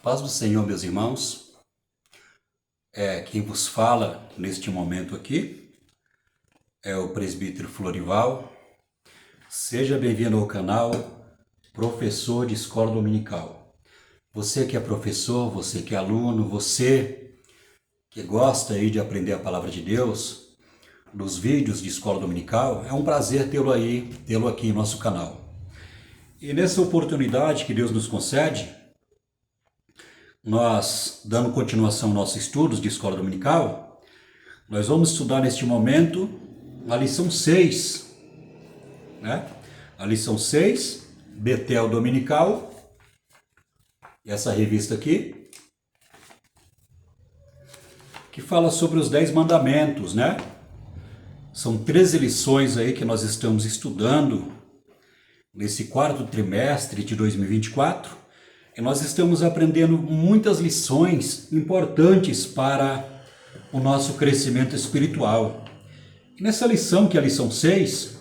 Paz do Senhor, meus irmãos. Quem vos fala neste momento aqui é o presbítero Florival. Seja bem-vindo ao canal Professor de Escola Dominical. Você que é professor, você que é aluno, você que gosta aí de aprender a palavra de Deus nos vídeos de Escola Dominical, é um prazer tê-lo aqui em nosso canal. E nessa oportunidade que Deus nos concede, nós, dando continuação aos nossos estudos de Escola Dominical, nós vamos estudar neste momento a lição 6, né? A lição 6, Betel Dominical, essa revista aqui, que fala sobre os 10 mandamentos, né? São 13 lições aí que nós estamos estudando nesse quarto trimestre de 2024, e nós estamos aprendendo muitas lições importantes para o nosso crescimento espiritual. E nessa lição, que é a lição 6,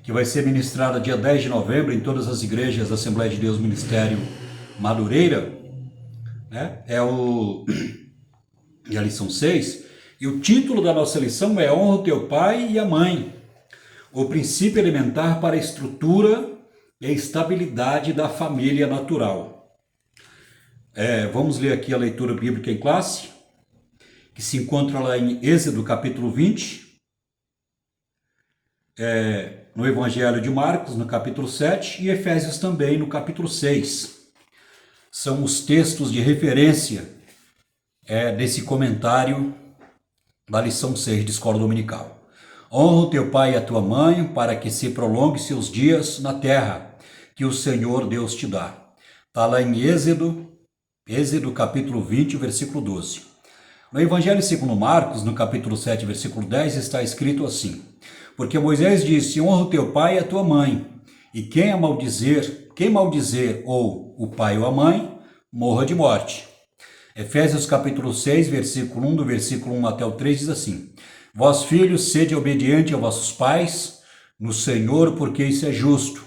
que vai ser ministrada dia 10 de novembro em todas as igrejas da Assembleia de Deus Ministério Madureira, né? É a lição 6, e o título da nossa lição é Honra o teu pai e a mãe, o princípio elementar para a estrutura e a estabilidade da família natural. Vamos ler aqui a leitura bíblica em classe, que se encontra lá em Êxodo capítulo 20, no Evangelho de Marcos, no capítulo 7, e Efésios também, no capítulo 6. São os textos de referência desse comentário da lição 6 de Escola Dominical. Honra o teu pai e a tua mãe, para que se prolongue seus dias na terra, que o Senhor Deus te dá. Está lá em Êxodo capítulo 20, versículo 12. No Evangelho segundo Marcos, no capítulo 7, versículo 10, está escrito assim: porque Moisés disse, honra o teu pai e a tua mãe, e quem maldizer ou o pai ou a mãe, morra de morte. Efésios capítulo 6, versículo 1, do versículo 1 até o 3, diz assim: vós filhos, sede obediente a vossos pais, no Senhor, porque isso é justo.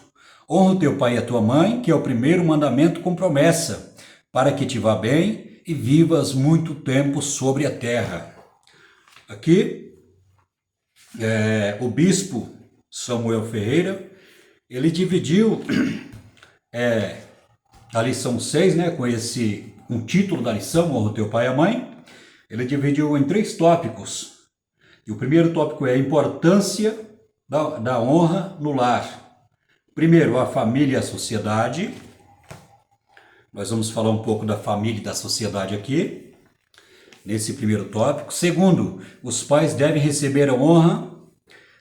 Honra o teu pai e a tua mãe, que é o primeiro mandamento com promessa, para que te vá bem e vivas muito tempo sobre a terra. Aqui, o bispo Samuel Ferreira, ele dividiu a lição 6, né, com o título da lição, Honra o teu pai e a mãe. Ele dividiu em 3 tópicos. E o primeiro tópico é a importância da honra no lar. Primeiro, a família e a sociedade. Nós vamos falar um pouco da família e da sociedade aqui, nesse primeiro tópico. Segundo, os pais devem receber a honra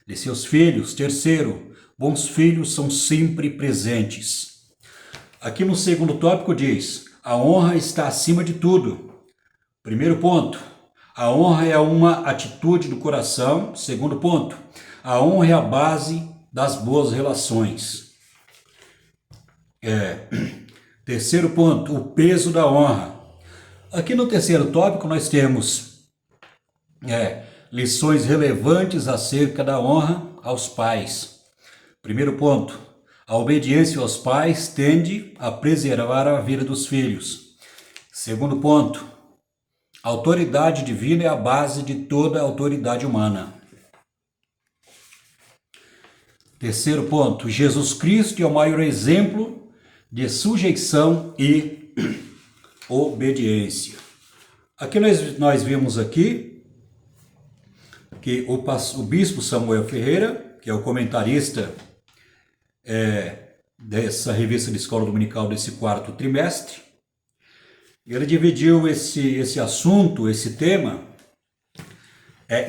de seus filhos. Terceiro, bons filhos são sempre presentes. Aqui no segundo tópico diz, a honra está acima de tudo. Primeiro ponto, a honra é uma atitude do coração. Segundo ponto, a honra é a base das boas relações. Terceiro ponto, o peso da honra. Aqui no terceiro tópico nós temos lições relevantes acerca da honra aos pais. Primeiro ponto, a obediência aos pais tende a preservar a vida dos filhos. Segundo ponto, a autoridade divina é a base de toda a autoridade humana. Terceiro ponto, Jesus Cristo é o maior exemplo de sujeição e obediência. Aqui nós vimos aqui que o bispo Samuel Ferreira, que é o comentarista dessa revista de Escola Dominical desse quarto trimestre, ele dividiu esse assunto, esse tema,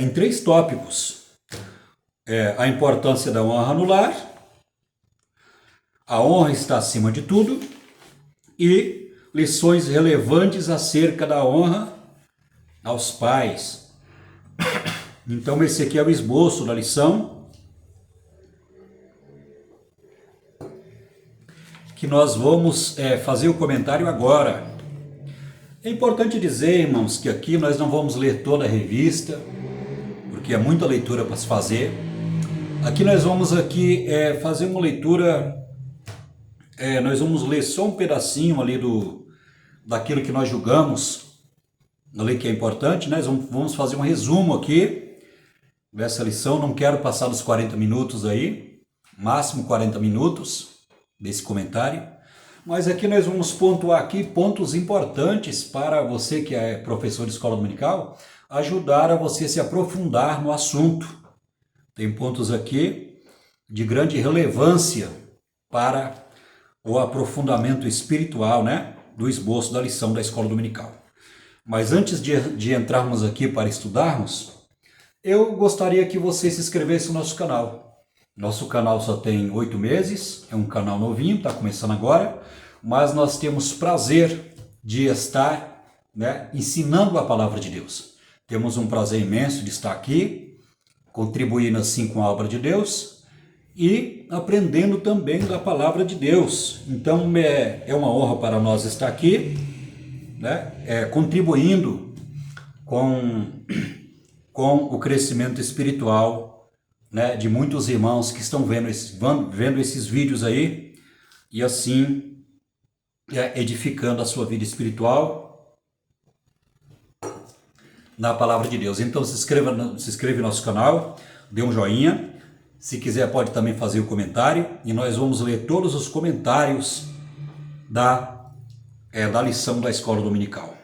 em 3 tópicos. A importância da honra no lar, a honra está acima de tudo, e lições relevantes acerca da honra aos pais. Então esse aqui é o esboço da lição, que nós vamos fazer o comentário agora. É importante dizer, irmãos, que aqui nós não vamos ler toda a revista, porque é muita leitura para se fazer. Aqui nós vamos fazer uma leitura, nós vamos ler só um pedacinho ali daquilo que nós julgamos, a lei que é importante, né? Vamos fazer um resumo aqui dessa lição. Não quero passar dos 40 minutos aí, máximo 40 minutos desse comentário, mas aqui nós vamos pontuar aqui pontos importantes para você que é professor de escola dominical, ajudar a você se aprofundar no assunto. Tem pontos aqui de grande relevância para o aprofundamento espiritual, né, do esboço da lição da escola dominical. Mas antes de entrarmos aqui para estudarmos, eu gostaria que você se inscrevesse no nosso canal. Nosso canal só tem 8 meses, é um canal novinho, está começando agora, mas nós temos prazer de estar, né, ensinando a palavra de Deus. Temos um prazer imenso de estar aqui, contribuindo assim com a obra de Deus e aprendendo também da palavra de Deus. Então é uma honra para nós estar aqui, né, contribuindo com o crescimento espiritual, né, de muitos irmãos que estão vendo esses vídeos aí e assim edificando a sua vida espiritual na palavra de Deus. Então se inscreva no nosso canal, dê um joinha, se quiser pode também fazer o comentário e nós vamos ler todos os comentários da lição da escola dominical.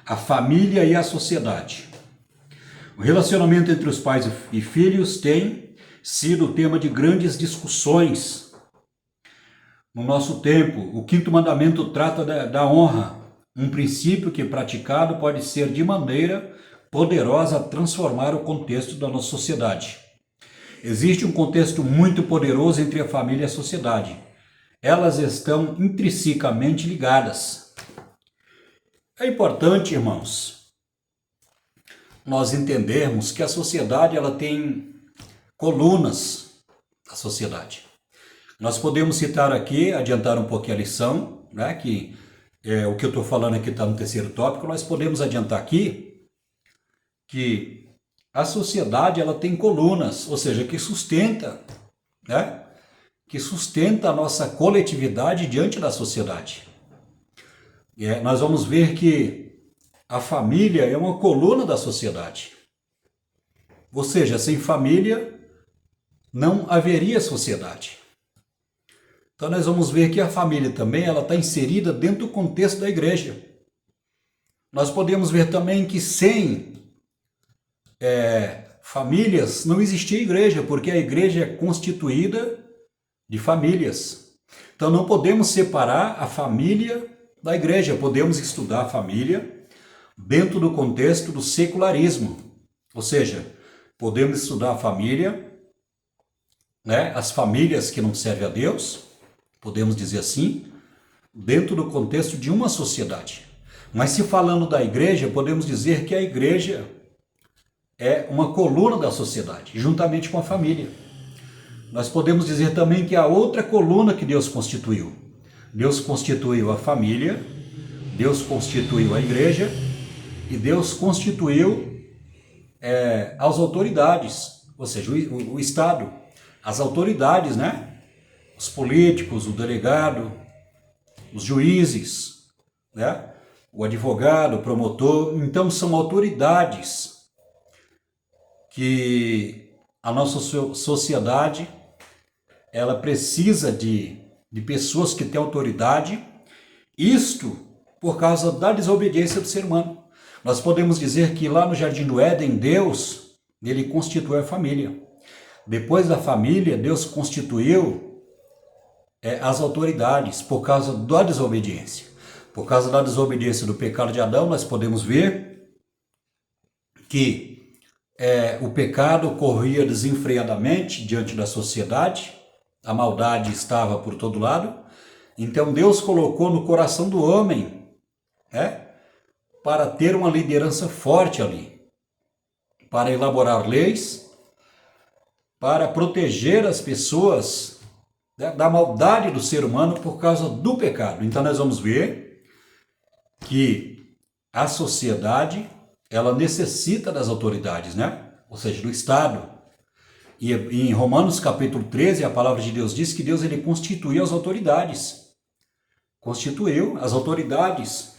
A família e a sociedade. O relacionamento entre os pais e filhos tem sido o tema de grandes discussões. No nosso tempo, o 5º mandamento trata da honra, um princípio que, praticado, pode ser de maneira poderosa transformar o contexto da nossa sociedade. Existe um contexto muito poderoso entre a família e a sociedade. Elas estão intrinsecamente ligadas. É importante, irmãos, nós entendermos que a sociedade ela tem colunas, a sociedade. Nós podemos citar aqui, adiantar um pouquinho a lição, né, que o que eu estou falando aqui está no 3º tópico, nós podemos adiantar aqui que a sociedade ela tem colunas, ou seja, que sustenta, né, que sustenta a nossa coletividade diante da sociedade. Nós vamos ver que a família é uma coluna da sociedade. Ou seja, sem família não haveria sociedade. Então nós vamos ver que a família também ela está inserida dentro do contexto da igreja. Nós podemos ver também que sem famílias não existia igreja, porque a igreja é constituída de famílias. Então não podemos separar a família da igreja, podemos estudar a família dentro do contexto do secularismo. Ou seja, podemos estudar a família, né, as famílias que não servem a Deus, podemos dizer assim, dentro do contexto de uma sociedade. Mas se falando da igreja, podemos dizer que a igreja é uma coluna da sociedade, juntamente com a família. Nós podemos dizer também que há outra coluna que Deus constituiu. Deus constituiu a família, Deus constituiu a igreja e Deus constituiu as autoridades, ou seja, o Estado, as autoridades, né? Os políticos, o delegado, os juízes, né? O advogado, o promotor. Então são autoridades que a nossa sociedade ela precisa de pessoas que têm autoridade, isto por causa da desobediência do ser humano. Nós podemos dizer que lá no Jardim do Éden, Deus, ele constituiu a família. Depois da família, Deus constituiu as autoridades por causa da desobediência. Por causa da desobediência do pecado de Adão, nós podemos ver que o pecado corria desenfreadamente diante da sociedade, a maldade estava por todo lado, então Deus colocou no coração do homem, para ter uma liderança forte ali, para elaborar leis, para proteger as pessoas da maldade do ser humano por causa do pecado. Então nós vamos ver que a sociedade ela necessita das autoridades, né? Ou seja, do Estado. E em Romanos capítulo 13, a palavra de Deus diz que Deus ele constituiu as autoridades. Constituiu as autoridades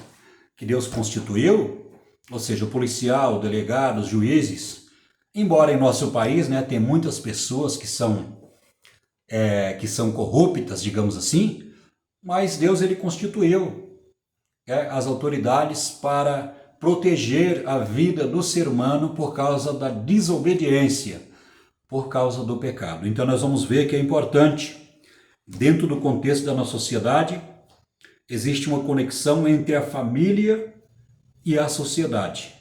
que Deus constituiu, ou seja, o policial, o delegado, os juízes, embora em nosso país, né, tem muitas pessoas que são corruptas, digamos assim, mas Deus ele constituiu as autoridades para proteger a vida do ser humano por causa da desobediência, por causa do pecado. Então nós vamos ver que é importante, dentro do contexto da nossa sociedade, existe uma conexão entre a família e a sociedade.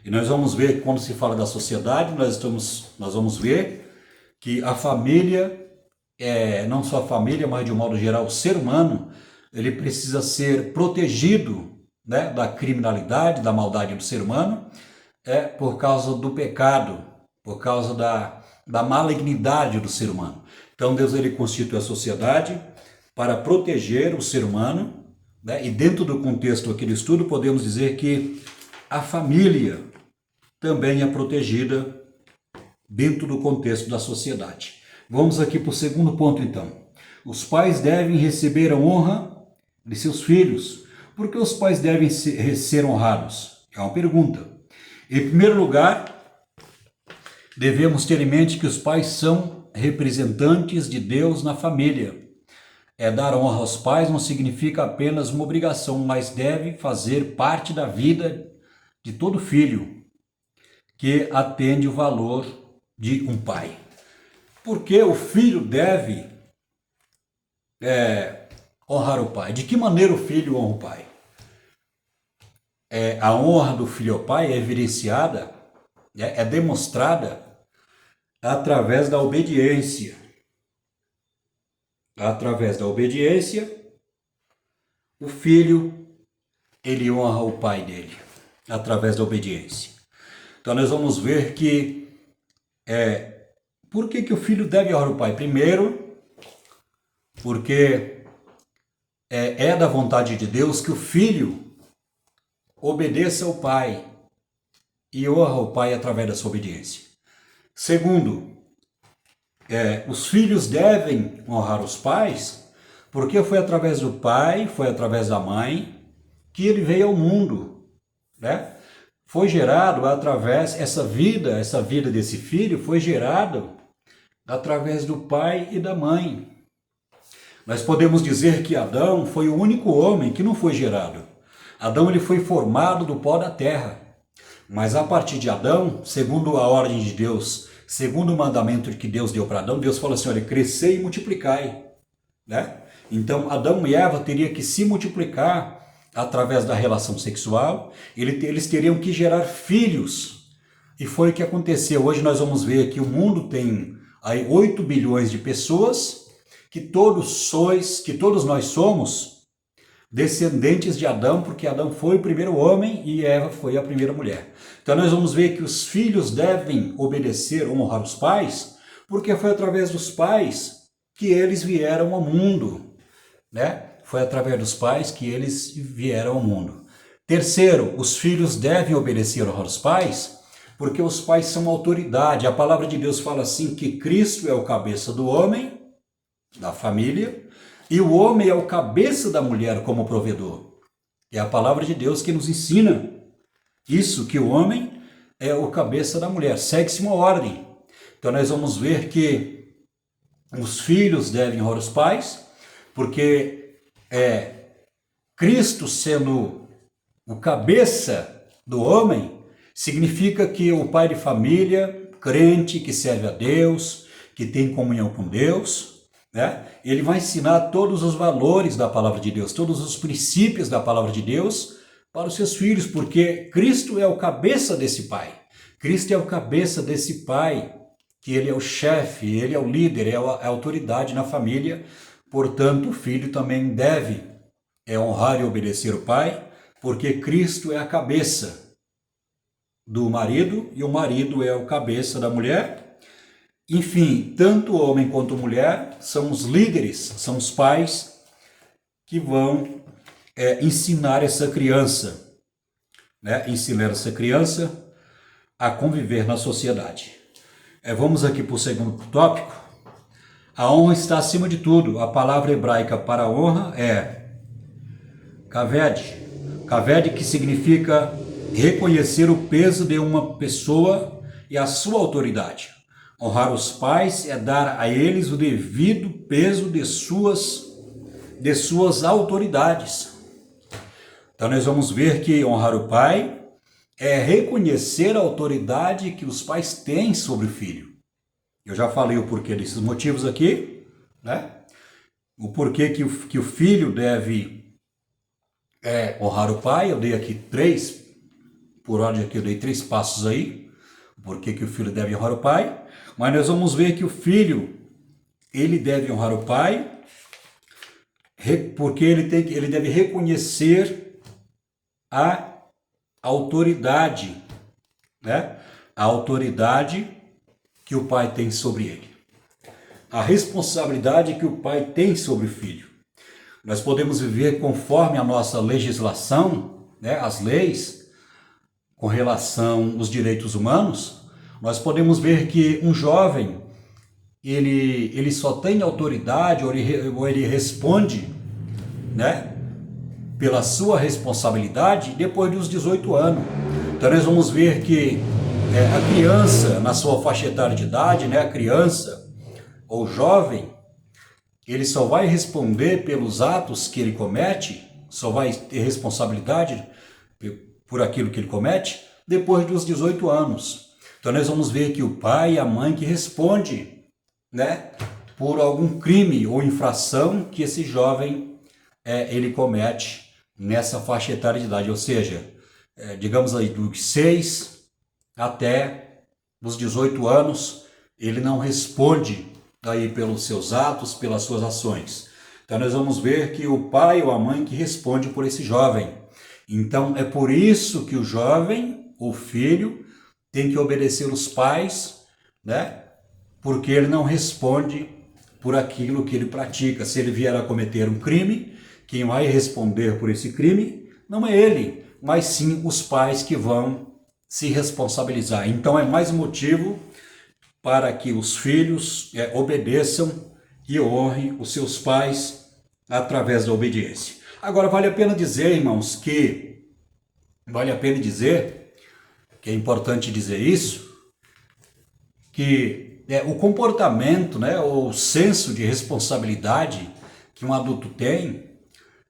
E nós vamos ver que quando se fala da sociedade, nós vamos ver que a família, não só a família, mas de um modo geral o ser humano, ele precisa ser protegido, né, da criminalidade, da maldade do ser humano, por causa do pecado, por causa da malignidade do ser humano. Então Deus ele constitui a sociedade para proteger o ser humano, né? E dentro do contexto aqui do estudo podemos dizer que a família também é protegida dentro do contexto da sociedade. Vamos aqui para o segundo ponto então. Os pais devem receber a honra de seus filhos. Por que os pais devem ser honrados? É uma pergunta. Em primeiro lugar, devemos ter em mente que os pais são representantes de Deus na família. Dar honra aos pais não significa apenas uma obrigação, mas deve fazer parte da vida de todo filho que atende o valor de um pai. Porque o filho deve honrar o pai. De que maneira o filho honra o pai? A honra do filho ao pai é evidenciada, é demonstrada através da obediência. Através da obediência, o filho, ele honra o pai dele, através da obediência. Então nós vamos ver que, por que o filho deve honrar o pai? Primeiro, porque é da vontade de Deus que o filho obedeça ao pai e honra o pai através da sua obediência. Segundo, os filhos devem honrar os pais, porque foi através do pai, foi através da mãe, que ele veio ao mundo, né? Foi gerado através, essa vida desse filho foi gerada através do pai e da mãe. Nós podemos dizer que Adão foi o único homem que não foi gerado. Adão ele foi formado do pó da terra, mas a partir de Adão, segundo a ordem de Deus, segundo o mandamento que Deus deu para Adão, Deus falou assim, olha, crescei e multiplicai, né? Então Adão e Eva teriam que se multiplicar através da relação sexual, eles teriam que gerar filhos, e foi o que aconteceu. Hoje nós vamos ver que o mundo tem aí 8 bilhões de pessoas, que todos nós somos descendentes de Adão, porque Adão foi o primeiro homem e Eva foi a primeira mulher. Então nós vamos ver que os filhos devem obedecer, honrar os pais, porque foi através dos pais que eles vieram ao mundo, né? Foi através dos pais que eles vieram ao mundo. Terceiro, os filhos devem obedecer aos pais, porque os pais são autoridade. A palavra de Deus fala assim que Cristo é o cabeça do homem, da família, e o homem é o cabeça da mulher como provedor. É a palavra de Deus que nos ensina isso, que o homem é o cabeça da mulher. Segue-se uma ordem. Então nós vamos ver que os filhos devem honrar os pais, porque Cristo sendo o cabeça do homem, significa que o pai de família, crente, que serve a Deus, que tem comunhão com Deus, né? Ele vai ensinar todos os valores da palavra de Deus, todos os princípios da palavra de Deus para os seus filhos, porque Cristo é o cabeça desse pai. Cristo é o cabeça desse pai, que ele é o chefe, ele é o líder, é a autoridade na família. Portanto, o filho também deve honrar e obedecer o pai, porque Cristo é a cabeça do marido e o marido é o cabeça da mulher. Enfim, tanto o homem quanto a mulher são os líderes, são os pais que vão ensinar essa criança, né? Ensinar essa criança a conviver na sociedade. Vamos aqui para o segundo tópico. A honra está acima de tudo. A palavra hebraica para honra é kaved. Kaved, que significa reconhecer o peso de uma pessoa e a sua autoridade. Honrar os pais é dar a eles o devido peso de suas autoridades. Então nós vamos ver que honrar o pai é reconhecer a autoridade que os pais têm sobre o filho. Eu já falei o porquê desses motivos aqui, né? O porquê que o filho deve honrar o pai. Eu dei aqui por ordem aqui eu dei 3 passos aí, o porquê que o filho deve honrar o pai. Mas nós vamos ver que o filho, ele deve honrar o pai, porque ele deve reconhecer a autoridade, né? A autoridade que o pai tem sobre ele. A responsabilidade que o pai tem sobre o filho. Nós podemos viver conforme a nossa legislação, né? As leis, com relação aos direitos humanos. Nós podemos ver que um jovem, ele só tem autoridade ou ele responde, né, pela sua responsabilidade depois dos 18 anos. Então nós vamos ver que a criança, na sua faixa etária de idade, né, a criança ou jovem, ele só vai responder pelos atos que ele comete, só vai ter responsabilidade por aquilo que ele comete depois dos 18 anos. Então nós vamos ver que o pai e a mãe que responde, né, por algum crime ou infração que esse jovem ele comete nessa faixa etária de idade, ou seja, digamos aí dos 6 até os 18 anos, ele não responde aí pelos seus atos, pelas suas ações. Então nós vamos ver que o pai ou a mãe que responde por esse jovem. Então é por isso que o jovem, o filho, tem que obedecer os pais, né? Porque ele não responde por aquilo que ele pratica. Se ele vier a cometer um crime, quem vai responder por esse crime não é ele, mas sim os pais que vão se responsabilizar. Então é mais motivo para que os filhos obedeçam e honrem os seus pais através da obediência. Agora vale a pena dizer, irmãos, que é importante dizer isso, que o comportamento, né, o senso de responsabilidade que um adulto tem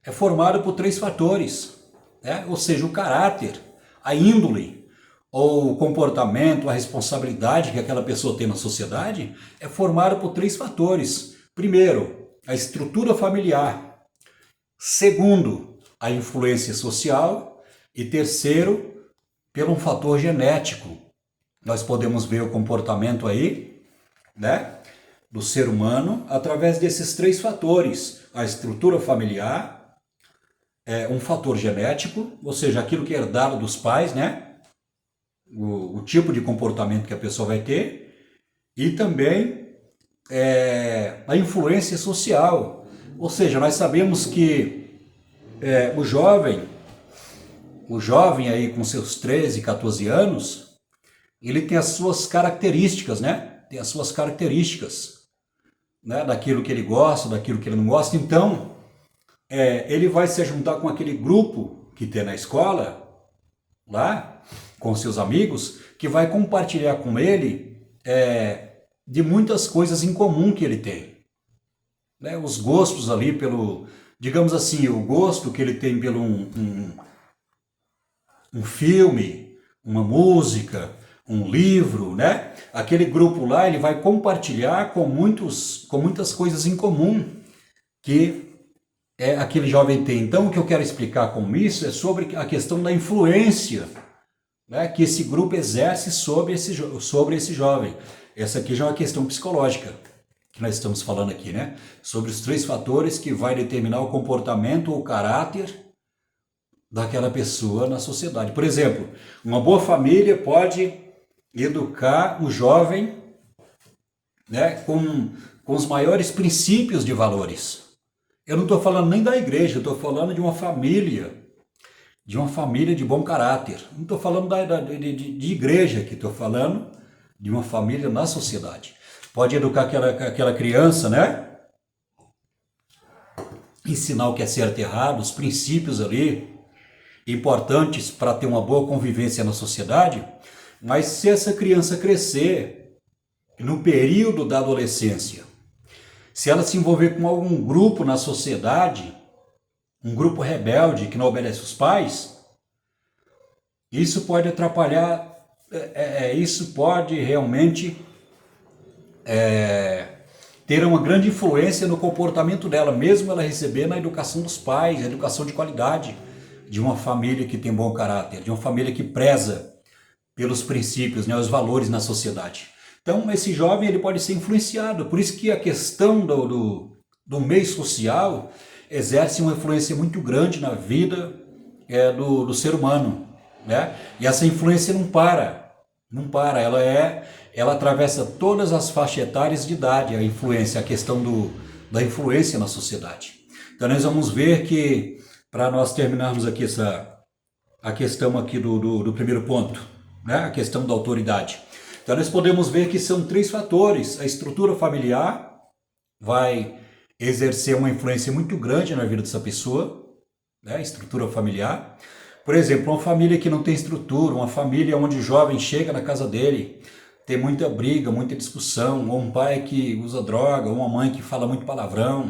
é formado por 3 fatores, né? Ou seja, o caráter, a índole, ou o comportamento, a responsabilidade que aquela pessoa tem na sociedade é formado por 3 fatores. Primeiro, a estrutura familiar. Segundo, a influência social. E terceiro, pelo um fator genético. Nós podemos ver o comportamento aí, né, do ser humano através desses 3 fatores. A estrutura familiar, um fator genético, ou seja, aquilo que é herdado dos pais, né, o tipo de comportamento que a pessoa vai ter, e também a influência social. Ou seja, nós sabemos que o jovem aí com seus 13, 14 anos, ele tem as suas características, né? Tem as suas características, né? Daquilo que ele gosta, daquilo que ele não gosta. Então, ele vai se juntar com aquele grupo que tem na escola, lá, com seus amigos, que vai compartilhar com ele de muitas coisas em comum que ele tem. Né? Os gostos ali digamos assim, o gosto que ele tem pelo um filme, uma música, um livro, né? Aquele grupo lá, ele vai compartilhar com muitas coisas em comum que aquele jovem tem. Então, o que eu quero explicar com isso é sobre a questão da influência, né, que esse grupo exerce sobre esse jovem. Essa aqui já é uma questão psicológica que nós estamos falando aqui, né? Sobre os 3 fatores que vai determinar o comportamento ou o caráter daquela pessoa na sociedade. Por exemplo, uma boa família pode educar o jovem, né, com os maiores princípios de valores. Eu não estou falando nem da igreja, eu estou falando de uma família de bom caráter. Não estou falando de igreja aqui, estou falando de uma família na sociedade. Pode educar aquela criança, né? Ensinar o que é certo e errado, os princípios ali, importantes para ter uma boa convivência na sociedade, mas se essa criança crescer no período da adolescência, se ela se envolver com algum grupo na sociedade, um grupo rebelde que não obedece os pais, isso pode atrapalhar, isso pode realmente ter uma grande influência no comportamento dela, mesmo ela recebendo a educação dos pais, a educação de qualidade, de uma família que tem bom caráter, de uma família que preza pelos princípios, né, os valores na sociedade. Então, esse jovem ele pode ser influenciado. Por isso que a questão do meio social exerce uma influência muito grande na vida do ser humano, né? E essa influência não para, ela atravessa todas as faixas etárias de idade, a influência, a questão da influência na sociedade. Então, nós vamos ver que, para nós terminarmos aqui a questão aqui do primeiro ponto, né? A questão da autoridade. Então nós podemos ver que são 3 fatores. A estrutura familiar vai exercer uma influência muito grande na vida dessa pessoa, né? A estrutura familiar. Por exemplo, uma família que não tem estrutura, uma família onde o jovem chega na casa dele, tem muita briga, muita discussão, ou um pai que usa droga, ou uma mãe que fala muito palavrão,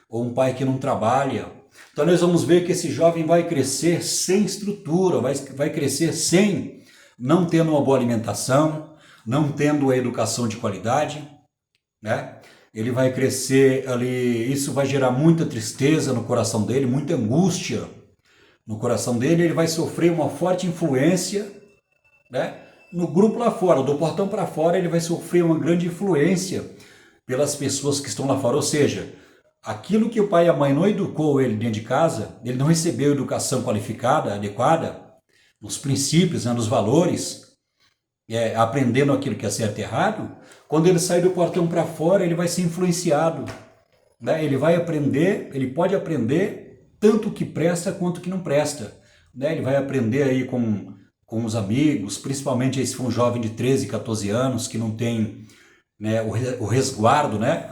ou um pai que não trabalha. Então nós vamos ver que esse jovem vai crescer sem estrutura, vai crescer não tendo uma boa alimentação, não tendo a educação de qualidade, né? Ele vai crescer ali, isso vai gerar muita tristeza no coração dele, muita angústia no coração dele, ele vai sofrer uma forte influência, né? No grupo lá fora, do portão para fora, ele vai sofrer uma grande influência pelas pessoas que estão lá fora, ou seja, aquilo que o pai e a mãe não educou ele dentro de casa, ele não recebeu educação qualificada, adequada, nos princípios, né, nos valores, aprendendo aquilo que é certo e errado, quando ele sair do portão para fora, ele vai ser influenciado, né? Ele vai aprender, ele pode aprender tanto o que presta quanto o que não presta, né? Ele vai aprender aí com os amigos, principalmente se for um jovem de 13, 14 anos, que não tem, né, o resguardo, né?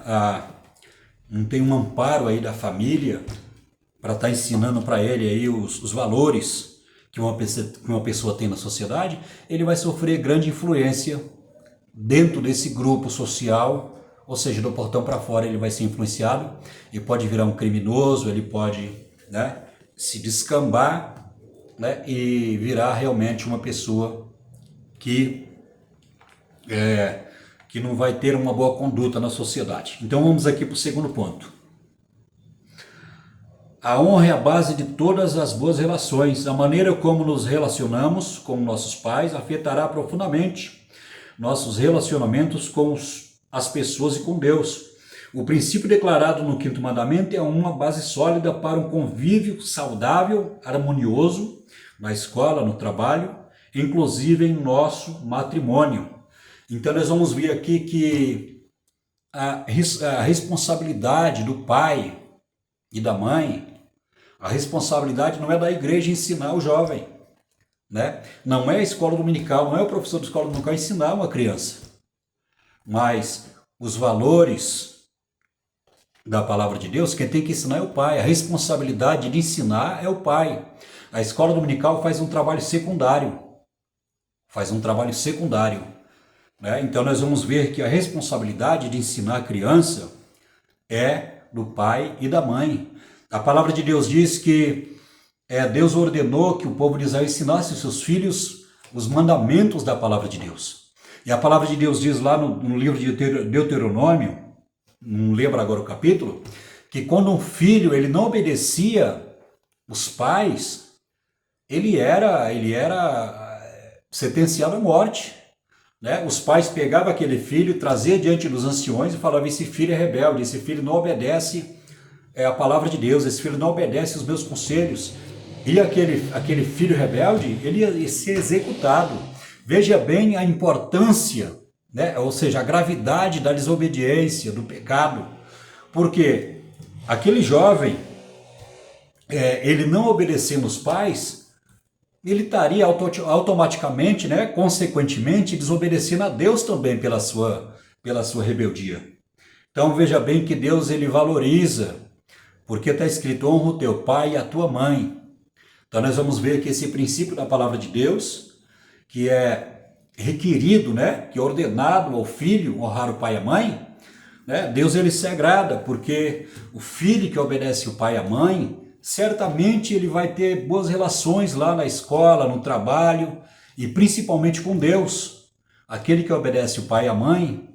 Não tem um amparo aí da família para estar ensinando para ele aí os valores que uma pessoa tem na sociedade, ele vai sofrer grande influência dentro desse grupo social, ou seja, do portão para fora ele vai ser influenciado, ele pode virar um criminoso, ele pode, né, se descambar, né, e virar realmente uma pessoa que não vai ter uma boa conduta na sociedade. Então vamos aqui para o segundo ponto. A honra é a base de todas as boas relações. A maneira como nos relacionamos com nossos pais afetará profundamente nossos relacionamentos com as pessoas e com Deus. O princípio declarado no 5º mandamento é uma base sólida para um convívio saudável, harmonioso, na escola, no trabalho, inclusive em nosso matrimônio. Então nós vamos ver aqui que a responsabilidade do pai e da mãe, a responsabilidade não é da igreja ensinar o jovem, né? Não é a escola dominical, não é o professor da escola dominical ensinar uma criança, mas os valores da palavra de Deus, quem tem que ensinar é o pai. A responsabilidade de ensinar é o pai. A escola dominical faz um trabalho secundário, né? Então nós vamos ver que a responsabilidade de ensinar a criança é do pai e da mãe. A palavra de Deus diz que Deus ordenou que o povo de Israel ensinasse os seus filhos os mandamentos da palavra de Deus. E a palavra de Deus diz lá no livro de Deuteronômio, não lembro agora o capítulo, que quando um filho ele não obedecia os pais, ele era sentenciado à morte, né? Os pais pegavam aquele filho, traziam diante dos anciões e falavam: esse filho é rebelde, esse filho não obedece a palavra de Deus, esse filho não obedece os meus conselhos. E aquele filho rebelde, ele ia ser executado. Veja bem a importância, né? Ou seja, a gravidade da desobediência, do pecado. Porque aquele jovem, ele não obedecendo os pais, ele estaria automaticamente, né, consequentemente, desobedecendo a Deus também pela sua rebeldia. Então veja bem que Deus ele valoriza, porque está escrito: honra o teu pai e a tua mãe. Então nós vamos ver que esse princípio da palavra de Deus, que é requerido, né, que é ordenado ao filho honrar o pai e a mãe, né, Deus ele se agrada, porque o filho que obedece o pai e a mãe, certamente ele vai ter boas relações lá na escola, no trabalho e principalmente com Deus. Aquele que obedece o pai e a mãe,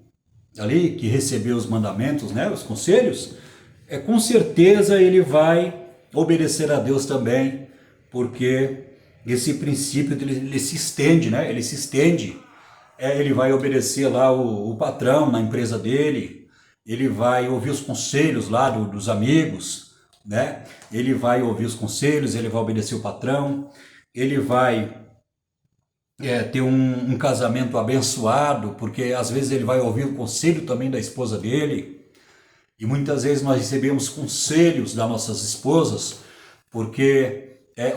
ali, que recebeu os mandamentos, né, os conselhos, com certeza ele vai obedecer a Deus também, porque esse princípio ele se estende, né? Ele se estende. Ele vai obedecer lá o patrão na empresa dele, ele vai ouvir os conselhos lá dos amigos, né? Ele vai ouvir os conselhos, ele vai obedecer o patrão, ele vai ter um casamento abençoado, porque às vezes ele vai ouvir o conselho também da esposa dele, e muitas vezes nós recebemos conselhos das nossas esposas, porque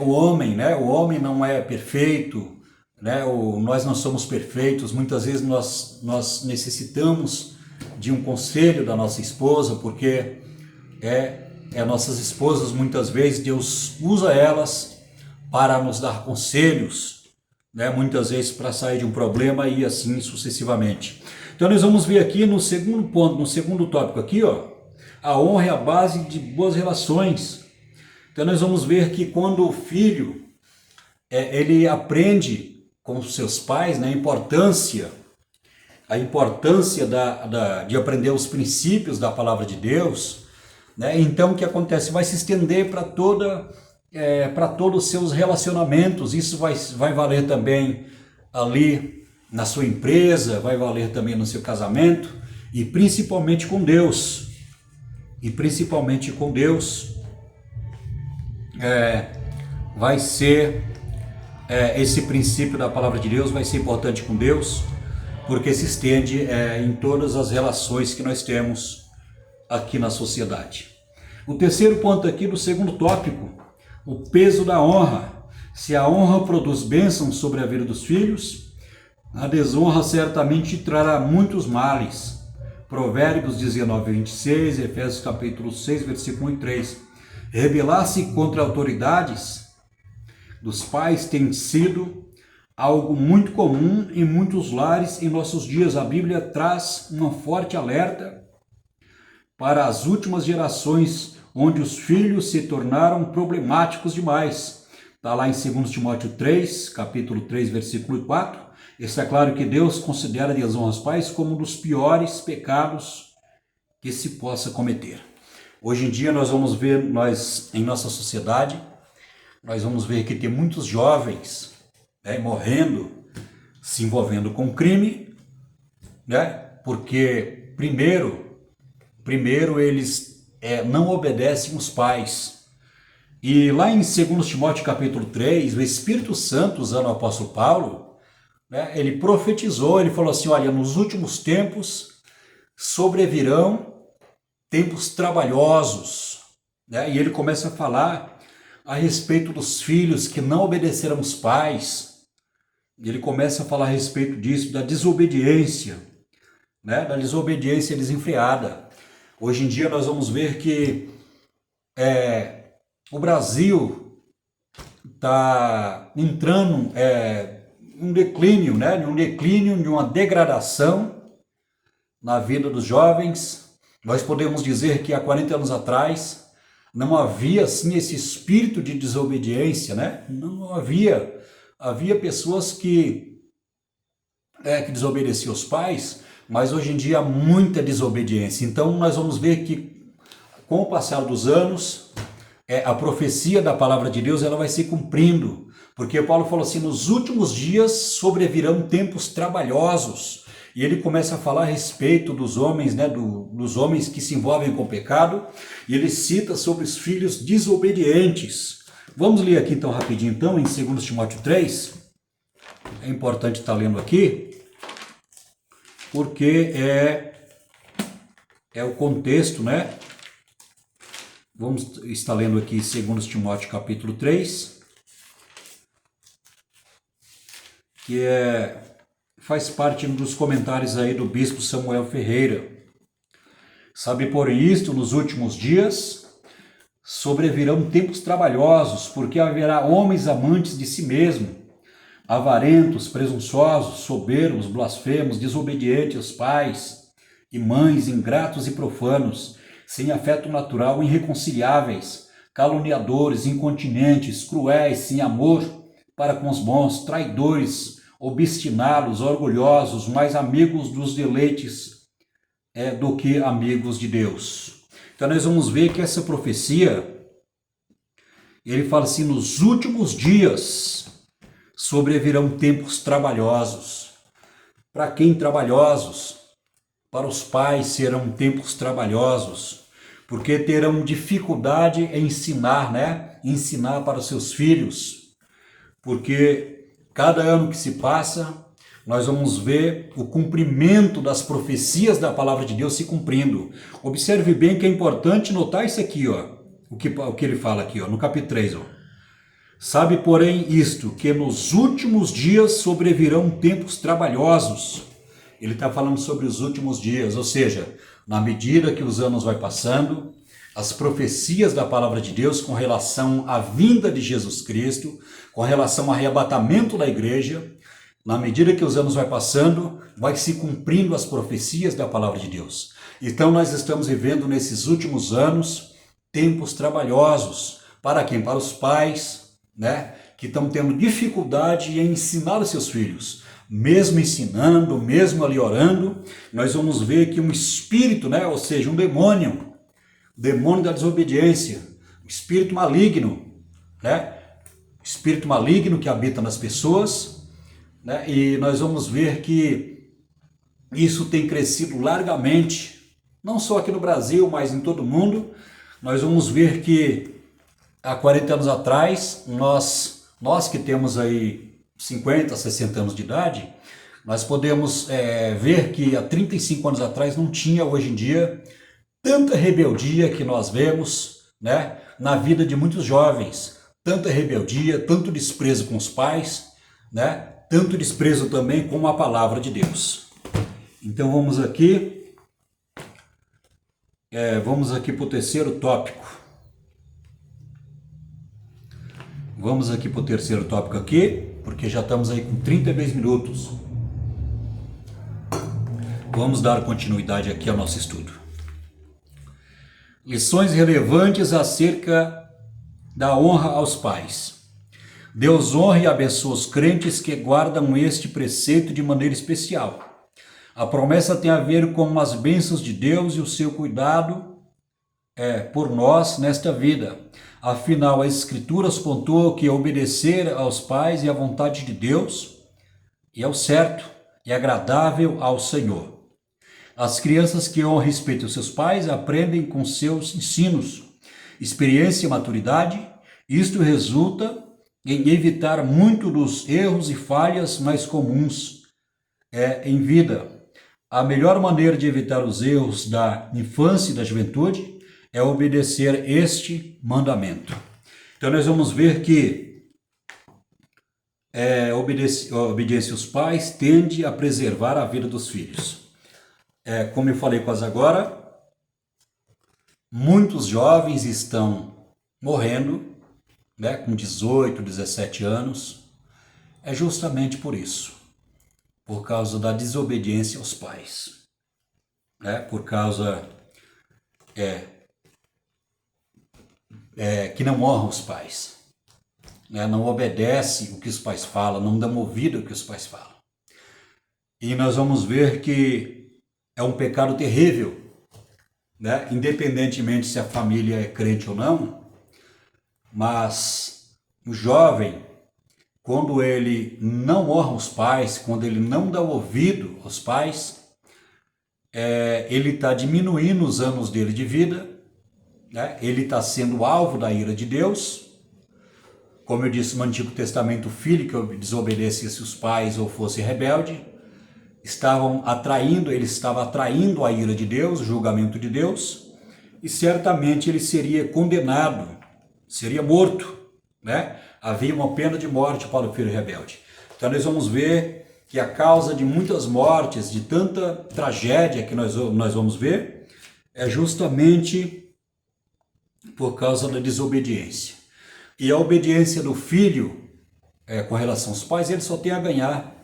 o homem, né? O homem não é perfeito, né? Nós não somos perfeitos. Muitas vezes nós necessitamos de um conselho da nossa esposa, porque nossas esposas, muitas vezes Deus usa elas para nos dar conselhos, né? Muitas vezes para sair de um problema e assim sucessivamente. Então nós vamos ver aqui no segundo ponto, no segundo tópico aqui, ó, a honra é a base de boas relações. Então nós vamos ver que quando o filho ele aprende com os seus pais, né, a importância de aprender os princípios da palavra de Deus, né, então o que acontece? Vai se estender para todos os seus relacionamentos. Isso vai valer também ali na sua empresa, vai valer também no seu casamento e principalmente com Deus. Vai ser esse princípio da palavra de Deus vai ser importante com Deus, porque se estende em todas as relações que nós temos aqui na sociedade. O terceiro ponto aqui do segundo tópico, o peso da honra. Se a honra produz bênçãos sobre a vida dos filhos, a desonra certamente trará muitos males. Provérbios 19:26, Efésios capítulo 6, versículo 1 e 3. Rebelar-se contra autoridades dos pais tem sido algo muito comum em muitos lares em nossos dias. A Bíblia traz um forte alerta para as últimas gerações, onde os filhos se tornaram problemáticos demais. Está lá em 2 Timóteo 3, capítulo 3, versículo 4. Está claro que Deus considera a desonra aos pais como um dos piores pecados que se possa cometer. Hoje em dia nós vamos ver, em nossa sociedade, nós vamos ver que tem muitos jovens, né, morrendo, se envolvendo com crime, né, porque primeiro eles não obedecem os pais. E lá em 2 Timóteo capítulo 3, o Espírito Santo, usando o apóstolo Paulo, né, ele profetizou, ele falou assim, olha, nos últimos tempos sobrevirão tempos trabalhosos, né? E ele começa a falar a respeito dos filhos que não obedeceram os pais. Ele começa a falar a respeito disso, da desobediência, né? Da desobediência desenfreada. Hoje em dia nós vamos ver que o Brasil está entrando em um declínio, né? Um declínio, de uma degradação na vida dos jovens. Nós podemos dizer que há 40 anos atrás não havia assim esse espírito de desobediência, né? Não havia. Havia pessoas que desobedeciam os pais, mas hoje em dia há muita desobediência. Então nós vamos ver que com o passar dos anos, a profecia da palavra de Deus ela vai se cumprindo. Porque Paulo falou assim, nos últimos dias sobrevirão tempos trabalhosos. E ele começa a falar a respeito dos homens, né, dos homens que se envolvem com o pecado, e ele cita sobre os filhos desobedientes. Vamos ler aqui então rapidinho, então, em 2 Timóteo 3. É importante estar lendo aqui, porque é o contexto, né? Vamos estar lendo aqui 2 Timóteo capítulo 3, que faz parte dos comentários aí do bispo Samuel Ferreira. Sabe por isto, nos últimos dias, sobrevirão tempos trabalhosos, porque haverá homens amantes de si mesmo, avarentos, presunçosos, soberbos, blasfemos, desobedientes aos pais e mães, ingratos e profanos, sem afeto natural, irreconciliáveis, caluniadores, incontinentes, cruéis, sem amor para com os bons, traidores, obstinados, orgulhosos, mais amigos dos deleites do que amigos de Deus. Então nós vamos ver que essa profecia, ele fala assim, nos últimos dias sobrevirão tempos trabalhosos. Para quem trabalhosos? Para os pais serão tempos trabalhosos, porque terão dificuldade em ensinar, né? Ensinar para os seus filhos, porque cada ano que se passa, nós vamos ver o cumprimento das profecias da palavra de Deus se cumprindo. Observe bem que é importante notar isso aqui, ó, o que ele fala aqui, ó, no capítulo 3. Ó. Sabe, porém, isto, que nos últimos dias sobrevirão tempos trabalhosos. Ele está falando sobre os últimos dias, ou seja, na medida que os anos vai passando, as profecias da palavra de Deus com relação à vinda de Jesus Cristo, com relação ao arrebatamento da igreja, na medida que os anos vai passando, vai se cumprindo as profecias da palavra de Deus. Então nós estamos vivendo nesses últimos anos tempos trabalhosos. Para quem? Para os pais, né? Que estão tendo dificuldade em ensinar os seus filhos. Mesmo ensinando, mesmo ali orando, nós vamos ver que um espírito, né? Ou seja, um demônio da desobediência, um espírito maligno, né? Espírito maligno que habita nas pessoas, né? E nós vamos ver que isso tem crescido largamente, não só aqui no Brasil, mas em todo o mundo. Nós vamos ver que há 40 anos atrás, nós que temos aí 50, 60 anos de idade, nós podemos ver que há 35 anos atrás não tinha hoje em dia tanta rebeldia que nós vemos, né, na vida de muitos jovens. Tanta rebeldia, tanto desprezo com os pais, né? Tanto desprezo também com a palavra de Deus. Então vamos aqui para o terceiro tópico. Vamos aqui para o terceiro tópico aqui, porque já estamos aí com 32 minutos. Vamos dar continuidade aqui ao nosso estudo. Lições relevantes acerca da honra aos pais. Deus honra e abençoa os crentes que guardam este preceito de maneira especial. A promessa tem a ver com as bênçãos de Deus e o seu cuidado por nós nesta vida. Afinal, as Escrituras pontuam que obedecer aos pais é a vontade de Deus e é o certo e agradável ao Senhor. As crianças que honram e respeitam seus pais aprendem com seus ensinos, experiência e maturidade. Isto resulta em evitar muito dos erros e falhas mais comuns em vida. A melhor maneira de evitar os erros da infância e da juventude é obedecer este mandamento. Então nós vamos ver que a obediência aos pais tende a preservar a vida dos filhos. Como eu falei quase agora, muitos jovens estão morrendo, né, com 18, 17 anos, justamente por isso, por causa da desobediência aos pais, né, por causa que não honram os pais, né, não obedece o que os pais falam, não dão ouvido ao que os pais falam. E nós vamos ver que é um pecado terrível, né, independentemente se a família é crente ou não. Mas o jovem, quando ele não honra os pais, quando ele não dá ouvido aos pais, ele está diminuindo os anos dele de vida, né? Ele está sendo alvo da ira de Deus. Como eu disse no Antigo Testamento, o filho que desobedecesse os pais ou fosse rebelde, ele estava atraindo a ira de Deus, o julgamento de Deus, e certamente ele seria condenado, seria morto, né? Havia uma pena de morte para o filho rebelde. Então nós vamos ver que a causa de muitas mortes, de tanta tragédia que nós vamos ver, é justamente por causa da desobediência. E a obediência do filho, com relação aos pais, ele só tem a ganhar.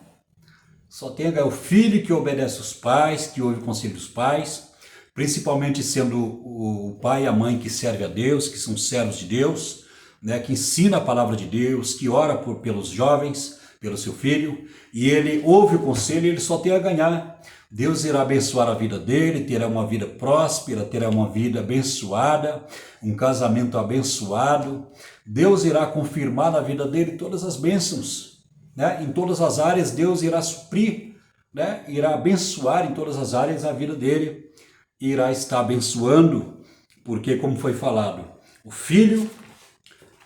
Só tem a ganhar. O filho que obedece os pais, que ouve o conselho dos pais, principalmente sendo o pai e a mãe que servem a Deus, que são servos de Deus, né, que ensina a palavra de Deus, que ora pelos jovens, pelo seu filho, e ele ouve o conselho e ele só tem a ganhar. Deus irá abençoar a vida dele, terá uma vida próspera, terá uma vida abençoada, um casamento abençoado. Deus irá confirmar na vida dele todas as bênçãos, né? Em todas as áreas Deus irá suprir, né? Irá abençoar em todas as áreas a vida dele, irá estar abençoando, porque como foi falado, o filho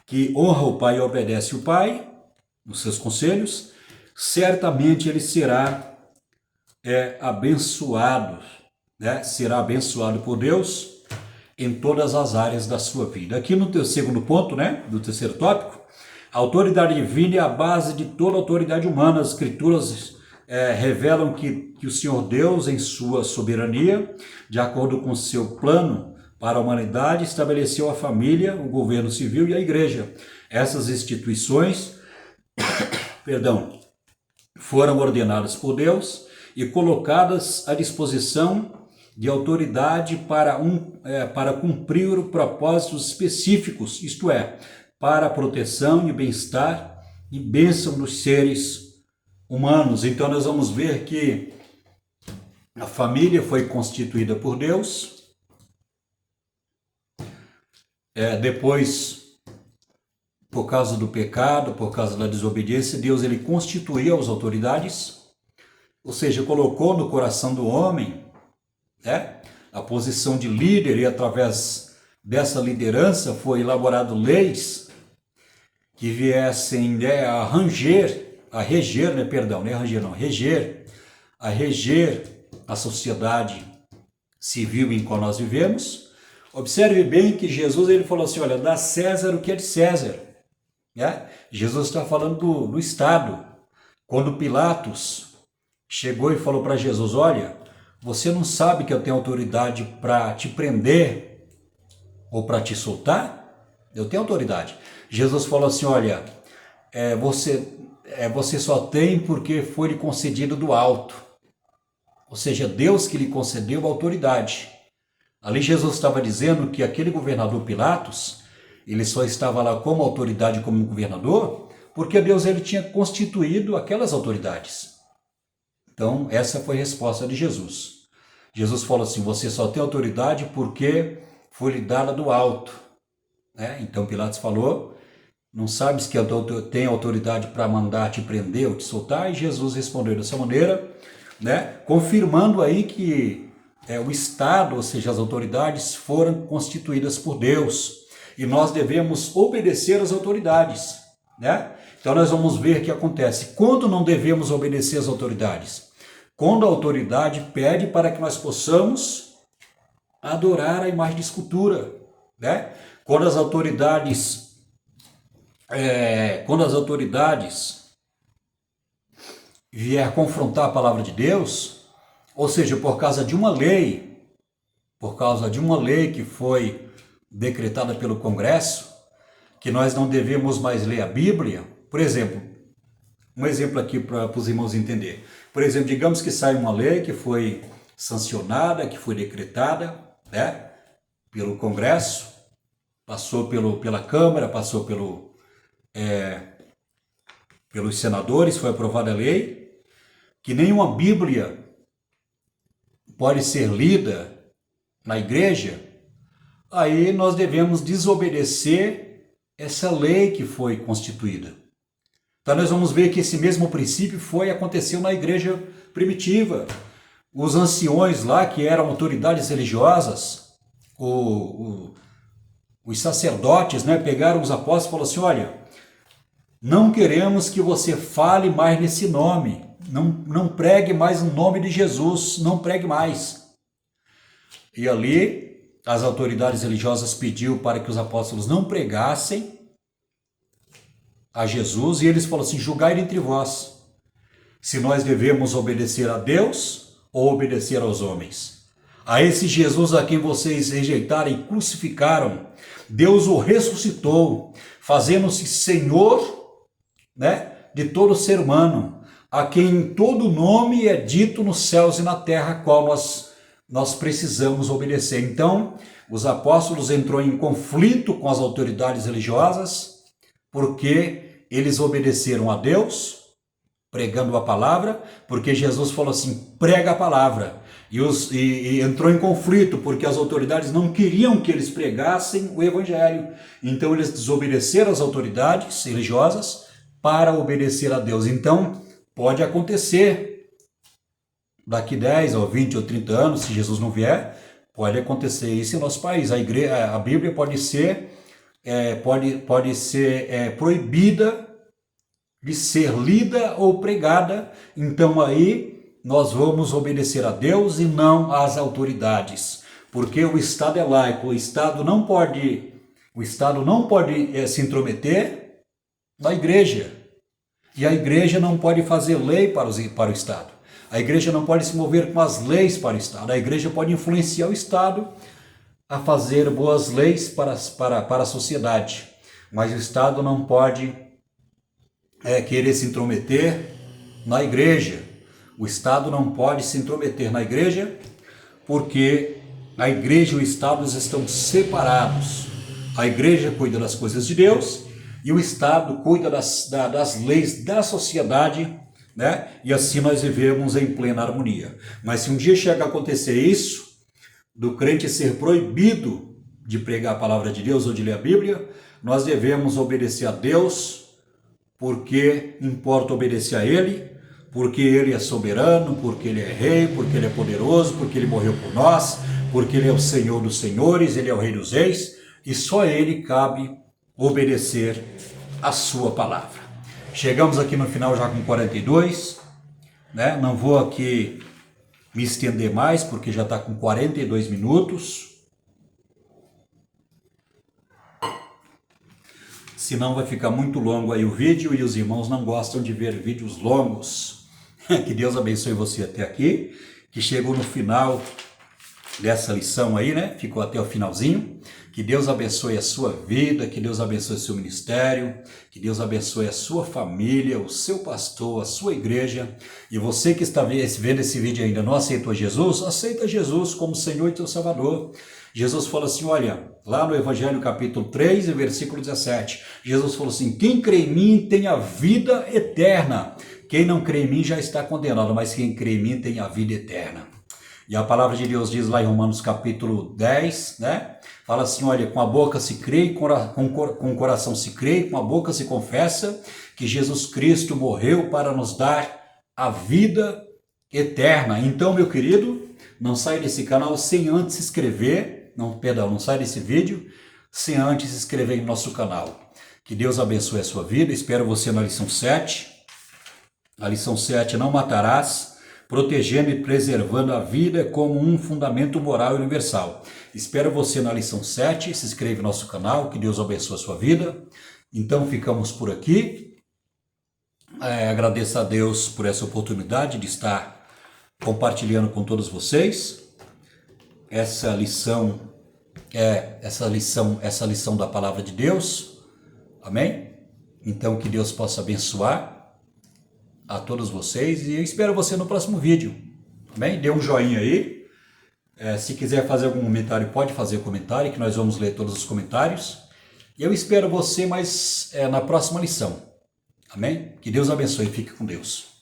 que honra o pai e obedece o pai nos seus conselhos, certamente ele será abençoado, né? Será abençoado por Deus em todas as áreas da sua vida. Aqui no segundo ponto, né, do terceiro tópico, a autoridade divina é a base de toda autoridade humana. As escrituras revelam que o Senhor Deus, em sua soberania, de acordo com seu plano para a humanidade, estabeleceu a família, o governo civil e a igreja. Essas instituições, foram ordenadas por Deus e colocadas à disposição de autoridade para cumprir propósitos específicos, isto é, para a proteção e bem-estar e bênção dos seres humanos. Então nós vamos ver que a família foi constituída por Deus, depois, por causa do pecado, por causa da desobediência, Deus ele constituiu as autoridades, ou seja, colocou no coração do homem, né, a posição de líder, e através dessa liderança foi elaborado leis que viessem a reger a sociedade civil em que nós vivemos. Observe bem que Jesus ele falou assim, olha, dá a César o que é de César, né? Jesus está falando do Estado. Quando Pilatos chegou e falou para Jesus, olha, você não sabe que eu tenho autoridade para te prender ou para te soltar? Eu tenho autoridade. Jesus falou assim, olha, você só tem porque foi lhe concedido do alto. Ou seja, Deus que lhe concedeu a autoridade. Ali Jesus estava dizendo que aquele governador Pilatos, ele só estava lá como autoridade, como governador, porque Deus ele tinha constituído aquelas autoridades. Então, essa foi a resposta de Jesus. Jesus falou assim, você só tem autoridade porque foi lhe dada do alto. Né? Então, Pilatos falou, não sabes que eu tenho autoridade para mandar te prender ou te soltar? E Jesus respondeu dessa maneira, né? Confirmando aí que o Estado, ou seja, as autoridades foram constituídas por Deus. E nós devemos obedecer às autoridades, né? Então nós vamos ver o que acontece. Quando não devemos obedecer às autoridades? Quando a autoridade pede para que nós possamos adorar a imagem de escultura, né? Quando as autoridades vier confrontar a palavra de Deus, ou seja, por causa de uma lei que foi decretada pelo Congresso, que nós não devemos mais ler a Bíblia. Por exemplo, um exemplo aqui para os irmãos entenderem. Por exemplo, digamos que sai uma lei que foi sancionada, que foi decretada, né, pelo Congresso, passou pela Câmara, passou pelos senadores, foi aprovada a lei, que nenhuma Bíblia pode ser lida na igreja, aí nós devemos desobedecer essa lei que foi constituída. Então nós vamos ver que esse mesmo princípio aconteceu na igreja primitiva. Os anciões lá, que eram autoridades religiosas, os sacerdotes, né, pegaram os apóstolos e falaram assim, olha, não queremos que você fale mais nesse nome, não pregue mais o nome de Jesus, não pregue mais. E ali as autoridades religiosas pediu para que os apóstolos não pregassem a Jesus, e eles falaram assim, julgai entre vós, se nós devemos obedecer a Deus ou obedecer aos homens. A esse Jesus a quem vocês rejeitaram e crucificaram, Deus o ressuscitou, fazendo-se Senhor, né, de todo ser humano, a quem todo nome é dito nos céus e na terra, a qual nós precisamos obedecer. Então, os apóstolos entrou em conflito com as autoridades religiosas, porque eles obedeceram a Deus, pregando a palavra, porque Jesus falou assim, prega a palavra. E entrou em conflito, porque as autoridades não queriam que eles pregassem o evangelho. Então eles desobedeceram às autoridades religiosas para obedecer a Deus. Então pode acontecer, daqui 10 ou 20 ou 30 anos, se Jesus não vier, pode acontecer isso em nosso país. A Bíblia pode ser proibida de ser lida ou pregada. Então aí nós vamos obedecer a Deus e não às autoridades, porque o Estado é laico, o Estado não pode se intrometer na igreja, e a igreja não pode fazer lei para o Estado, a igreja não pode se mover com as leis para o Estado, a igreja pode influenciar o Estado a fazer boas leis para a sociedade, mas o Estado não pode querer se intrometer na igreja. O Estado não pode se intrometer na igreja, porque a igreja e o Estado estão separados. A igreja cuida das coisas de Deus e o Estado cuida das leis da sociedade, né? E assim nós vivemos em plena harmonia. Mas se um dia chega a acontecer isso, do crente ser proibido de pregar a palavra de Deus ou de ler a Bíblia, nós devemos obedecer a Deus, porque importa obedecer a Ele, porque Ele é soberano, porque Ele é rei, porque Ele é poderoso, porque Ele morreu por nós, porque Ele é o Senhor dos senhores, Ele é o Rei dos reis, e só a Ele cabe obedecer a sua palavra. Chegamos aqui no final já com 42, né? Não vou aqui me estender mais, porque já está com 42 minutos. Senão vai ficar muito longo aí o vídeo, e os irmãos não gostam de ver vídeos longos. Que Deus abençoe você até aqui, que chegou no final dessa lição aí, né? Ficou até o finalzinho. Que Deus abençoe a sua vida, que Deus abençoe o seu ministério, que Deus abençoe a sua família, o seu pastor, a sua igreja. E você que está vendo esse vídeo e ainda não aceitou Jesus, aceita Jesus como Senhor e teu Salvador. Jesus falou assim, olha, lá no Evangelho capítulo 3, versículo 17, Jesus falou assim, quem crê em mim tem a vida eterna. Quem não crê em mim já está condenado, mas quem crê em mim tem a vida eterna. E a palavra de Deus diz lá em Romanos capítulo 10, né? Fala assim, olha, com a boca se crê, com o coração se crê, com a boca se confessa que Jesus Cristo morreu para nos dar a vida eterna. Então, meu querido, não sai desse canal sem antes se inscrever, não sai desse vídeo sem antes se inscrever em nosso canal. Que Deus abençoe a sua vida, espero você na lição 7. A lição 7, não matarás, protegendo e preservando a vida como um fundamento moral universal. Espero você na lição 7, se inscreve no nosso canal, que Deus abençoe a sua vida. Então ficamos por aqui. Agradeço a Deus por essa oportunidade de estar compartilhando com todos vocês essa lição da palavra de Deus. Amém? Então que Deus possa abençoar a todos vocês, e eu espero você no próximo vídeo. Amém? Dê um joinha aí. Se quiser fazer algum comentário, pode fazer comentário, que nós vamos ler todos os comentários. E eu espero você na próxima lição. Amém? Que Deus abençoe e fique com Deus.